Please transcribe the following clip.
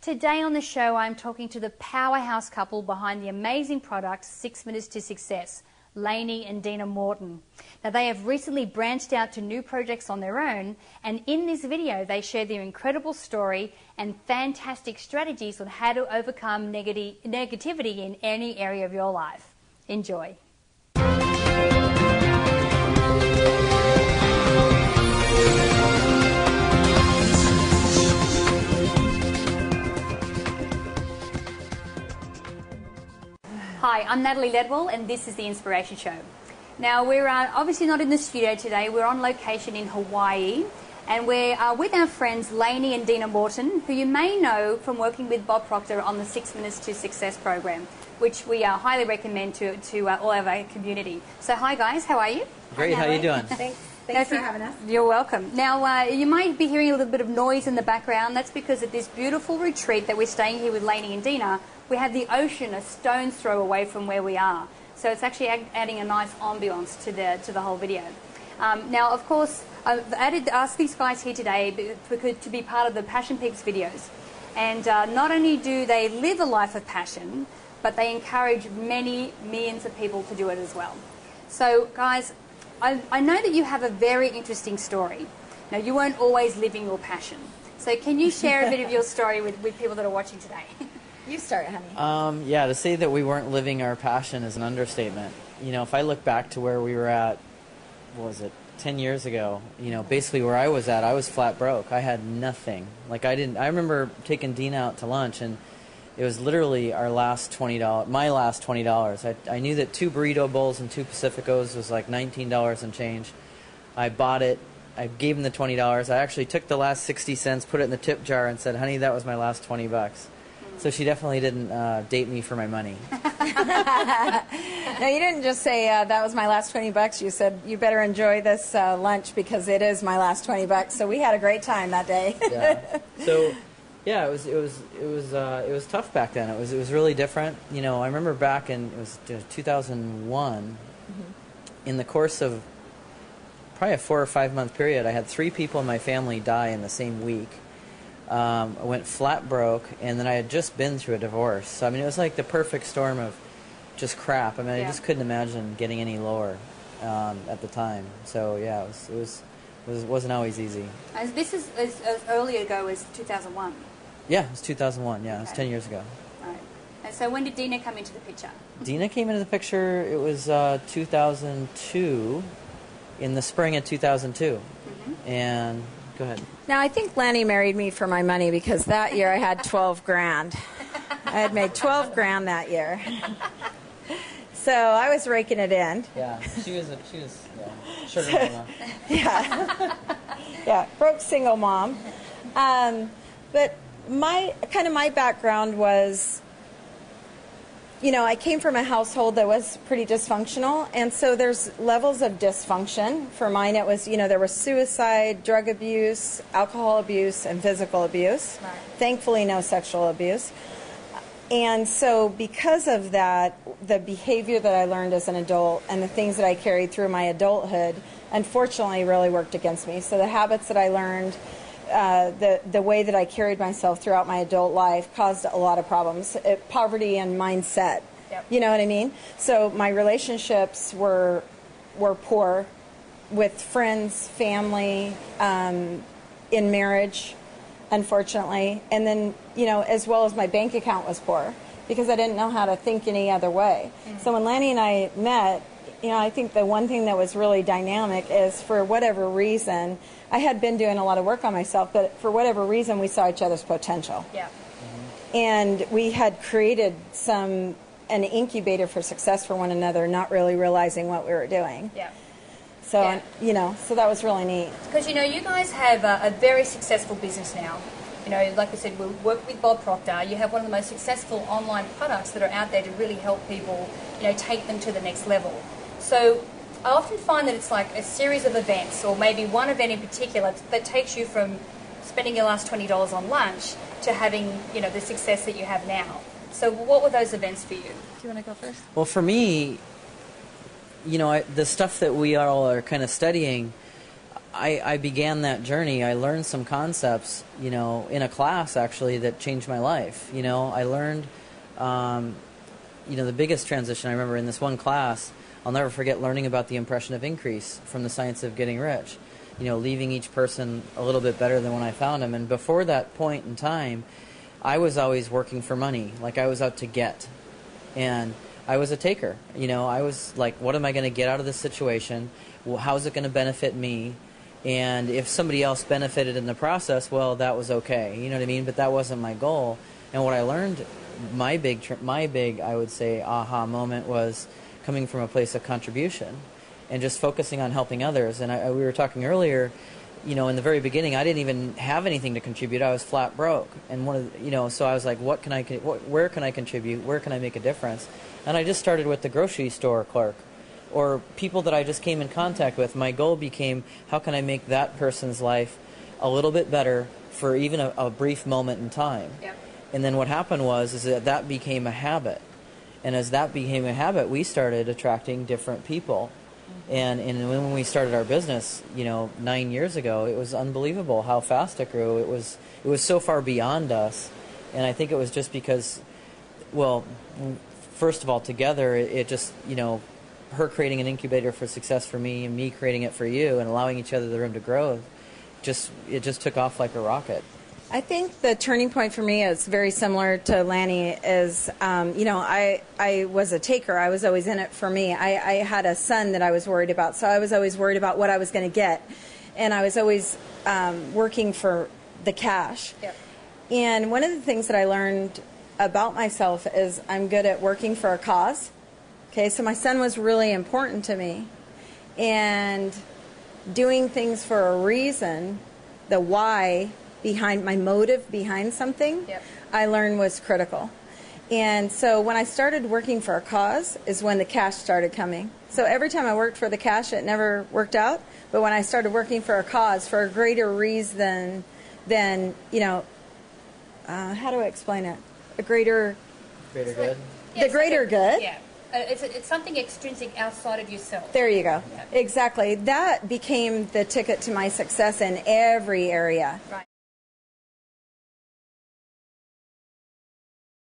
Today on the show, I'm talking to the powerhouse couple behind the amazing product 6 Minutes to Success, Lanny and Deena Morton. Now, they have recently branched out to new projects on their own, and in this video, they share their incredible story and fantastic strategies on how to overcome negativity in any area of your life. Enjoy. Hi, I'm Natalie Ledwell and this is The Inspiration Show. Now we're obviously not in the studio today, we're on location in Hawaii and we're with our friends Lanny and Deena Morton, who you may know from working with Bob Proctor on the 6 Minutes to Success program, which we highly recommend to all of our community. So hi guys, how are you? Great, how are you doing? Thanks for having us. You're welcome. Now you might be hearing a little bit of noise in the background. That's because at this beautiful retreat that we're staying here with Lanny and Deena, we have the ocean a stone's throw away from where we are. So it's actually adding a nice ambience to the whole video. Now, of course, I've asked these guys here today to be part of the Passion Peeps videos. And not only do they live a life of passion, but they encourage many millions of people to do it as well. So, guys, I know that you have a very interesting story. Now, you weren't always living your passion. So can you share a bit of your story with people that are watching today? You start, honey. Yeah, to say that we weren't living our passion is an understatement. You know, if I look back to where we were at, what was it, 10 years ago, you know, basically where I was at, I was flat broke. I had nothing. Like I remember taking Deena out to lunch and it was literally our last $20, my last $20. I knew that 2 burrito bowls and 2 Pacificos was like $19 and change. I bought it. I gave him the $20. I actually took the last 60 cents, put it in the tip jar and said, honey, that was my last 20 bucks. So she definitely didn't date me for my money. No, you didn't just say that was my last 20 bucks. You said you better enjoy this lunch because it is my last 20 bucks. So we had a great time that day. Yeah. So, yeah, it was tough back then. It was really different. You know, I remember back in 2001. In the course of probably a 4 or 5 month period, I had 3 people in my family die in the same week. I went flat broke, and then I had just been through a divorce. So, I mean, it was like the perfect storm of just crap. I mean, I just couldn't imagine getting any lower at the time. So, yeah, it wasn't always easy. This is as early ago as 2001? Yeah, it was 2001. Yeah, okay. It was 10 years ago. Right. And so when did Deena come into the picture? Deena came into the picture, it was 2002, in the spring of 2002. And... Go ahead. Now, I think Lanny married me for my money because that year I had 12 grand. I had made 12 grand that year. So I was raking it in. Yeah, she was sugar mama. Yeah. Yeah, broke single mom. But my background was, you know, I came from a household that was pretty dysfunctional, and so there's levels of dysfunction. For mine, it was, you know, there was suicide, drug abuse, alcohol abuse, and physical abuse. Right. Thankfully, no sexual abuse. And so because of that, the behavior that I learned as an adult and the things that I carried through my adulthood, unfortunately, really worked against me. So the habits that I learned, the way that I carried myself throughout my adult life caused a lot of problems. Poverty and mindset. Yep. You know what I mean? So my relationships were poor with friends, family, in marriage, unfortunately. And then, you know, as well as my bank account was poor because I didn't know how to think any other way. So when Lanny and I met, you know, I think the one thing that was really dynamic is for whatever reason, I had been doing a lot of work on myself, but for whatever reason, we saw each other's potential. Yeah. And we had created an incubator for success for one another, not really realizing what we were doing. Yeah. So, you know, so that was really neat. Because, you know, you guys have a very successful business now. You know, like I said, we work with Bob Proctor. You have one of the most successful online products that are out there to really help people, you know, take them to the next level. So I often find that it's like a series of events, or maybe one event in particular, that takes you from spending your last $20 on lunch to having, you know, the success that you have now. So what were those events for you? Do you want to go first? Well, for me, you know, the stuff that we all are kind of studying, I began that journey. I learned some concepts, you know, in a class actually that changed my life. You know, I learned, you know, the biggest transition I remember in this one class, I'll never forget learning about the impression of increase from the Science of Getting Rich. You know, leaving each person a little bit better than when I found them. And before that point in time, I was always working for money. Like, I was out to get. And I was a taker. You know, I was like, what am I going to get out of this situation? Well, how's it going to benefit me? And if somebody else benefited in the process, well, that was okay. You know what I mean? But that wasn't my goal. And what I learned, my big, I would say, aha moment was coming from a place of contribution and just focusing on helping others. And we were talking earlier, you know, in the very beginning, I didn't even have anything to contribute. I was flat broke. And you know, so I was like, where can I contribute? Where can I make a difference? And I just started with the grocery store clerk or people that I just came in contact with. My goal became, how can I make that person's life a little bit better for even a brief moment in time? Yep. And then what happened was that became a habit. And as that became a habit, we started attracting different people. And when we started our business, you know, 9 years ago, it was unbelievable how fast it grew. It was so far beyond us. And I think it was just because, well, first of all, together, it just, you know, her creating an incubator for success for me and me creating it for you and allowing each other the room to grow, it just took off like a rocket. I think the turning point for me is very similar to Lanny. Is you know, I was a taker. I was always in it for me. I had a son that I was worried about, so I was always worried about what I was going to get, and I was always working for the cash. Yep. And one of the things that I learned about myself is I'm good at working for a cause. Okay, so my son was really important to me, and doing things for a reason, the why behind my motive behind something, yep, I learned was critical. And so when I started working for a cause is when the cash started coming. So every time I worked for the cash, it never worked out. But when I started working for a cause for a greater reason than, you know, how do I explain it? A greater good. The greater good. Yeah. It's something extrinsic outside of yourself. There you go. Yeah. Exactly. That became the ticket to my success in every area. Right.